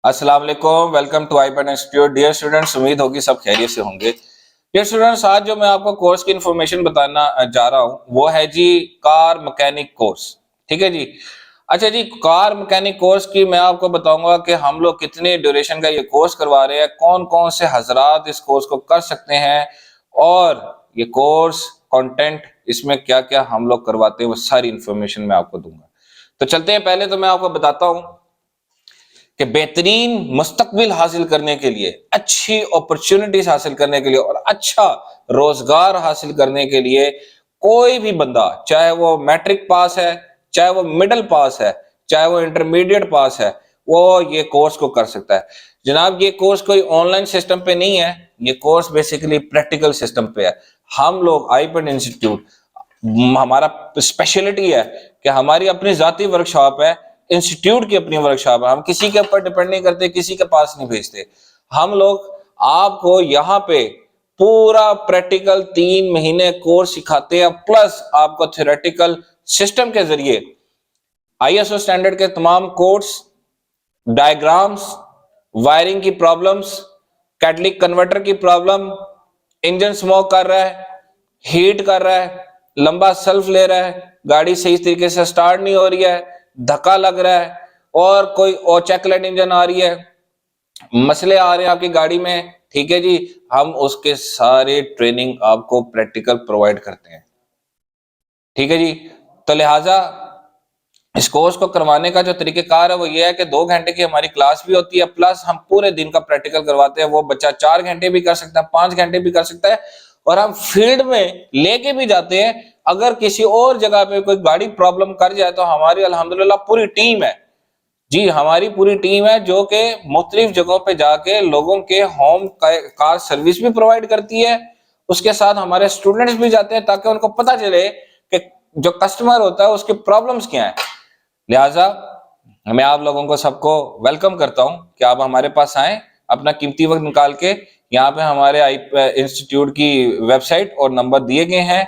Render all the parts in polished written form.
अस्सलाम वालेकुम, welcome to iPad institute. Dear students, उम्मीद होगी सब खैरियत से होंगे। डियर स्टूडेंट्स, आज जो मैं आपको कोर्स की इंफॉर्मेशन बताना जा रहा हूँ वो है जी कार मैकेनिक कोर्स। ठीक है जी। अच्छा जी, कार मैकेनिक कोर्स की मैं आपको बताऊंगा कि हम लोग कितने ड्यूरेशन का ये कोर्स करवा रहे हैं, कौन कौन से हजरात इस कोर्स को कर सकते हैं और ये कोर्स कंटेंट इसमें क्या क्या हम लोग करवाते हैं, वो सारी इंफॉर्मेशन मैं आपको दूंगा। तो चलते हैं, पहले तो मैं आपको बताता हूँ कि बेहतरीन मुस्तकबिल हासिल करने के लिए, अच्छी अपॉर्चुनिटीज हासिल करने के लिए और अच्छा रोजगार हासिल करने के लिए कोई भी बंदा, चाहे वो मैट्रिक पास है, चाहे वो मिडिल पास है, चाहे वो इंटरमीडिएट पास है, वो ये कोर्स को कर सकता है। जनाब, ये कोर्स कोई ऑनलाइन सिस्टम पे नहीं है, ये कोर्स बेसिकली प्रैक्टिकल सिस्टम पे है। हम लोग आईपेड इंस्टीट्यूट, हमारा स्पेशलिटी है कि हमारी अपनी जाती वर्कशॉप है, इंस्टीट्यूट की अपनी वर्कशॉप है। हम किसी के ऊपर डिपेंड नहीं करते, किसी के पास नहीं भेजते। हम लोग आपको यहाँ पे पूरा प्रैक्टिकल 3 महीने कोर्स सिखाते हैं, प्लस आपको थ्योरेटिकल सिस्टम के जरिए आईएसओ स्टैंडर्ड के तमाम कोड्स, डायग्राम्स, वायरिंग की प्रॉब्लम्स, कैटलिक कन्वर्टर की प्रॉब्लम, इंजन स्मोक कर रहा है, हीट कर रहा है, लंबा सेल्फ ले रहा है, गाड़ी सही तरीके से स्टार्ट नहीं हो रही है, धक्का लग रहा है और कोई और चेकलाइट इंजन आ रही है, मसले आ रहे हैं आपकी गाड़ी में, ठीक है जी, हम उसके सारे ट्रेनिंग आपको प्रैक्टिकल प्रोवाइड करते हैं। ठीक है जी। तो लिहाजा इस कोर्स को करवाने का जो तरीकेकार है वो ये है कि 2 घंटे की हमारी क्लास भी होती है, प्लस हम पूरे दिन का प्रैक्टिकल करवाते हैं। वो बच्चा 4 घंटे भी कर सकता है, 5 घंटे भी कर सकता है, और हम फील्ड में लेके भी जाते हैं। अगर किसी और जगह पे कोई गाड़ी प्रॉब्लम कर जाए तो हमारी अल्हम्दुलिल्लाह पूरी टीम है जी, हमारी पूरी टीम है जो कि मुख्तलिफ जगहों पे जाके लोगों के होम कार सर्विस भी प्रोवाइड करती है। उसके साथ हमारे स्टूडेंट्स भी जाते हैं ताकि उनको पता चले कि जो कस्टमर होता है उसकी प्रॉब्लम्स क्या है। लिहाजा मैं आप लोगों को सबको वेलकम करता हूं कि आप हमारे पास आएं, अपना कीमती वक्त निकाल के। यहाँ पे हमारे इंस्टीट्यूट की वेबसाइट और नंबर दिए गए हैं,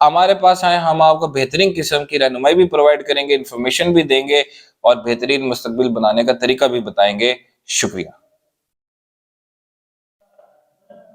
हमारे पास आए, हम आपको बेहतरीन किस्म की रहनुमाई भी प्रोवाइड करेंगे, इंफॉर्मेशन भी देंगे और बेहतरीन मुस्तकबिल बनाने का तरीका भी बताएंगे। शुक्रिया।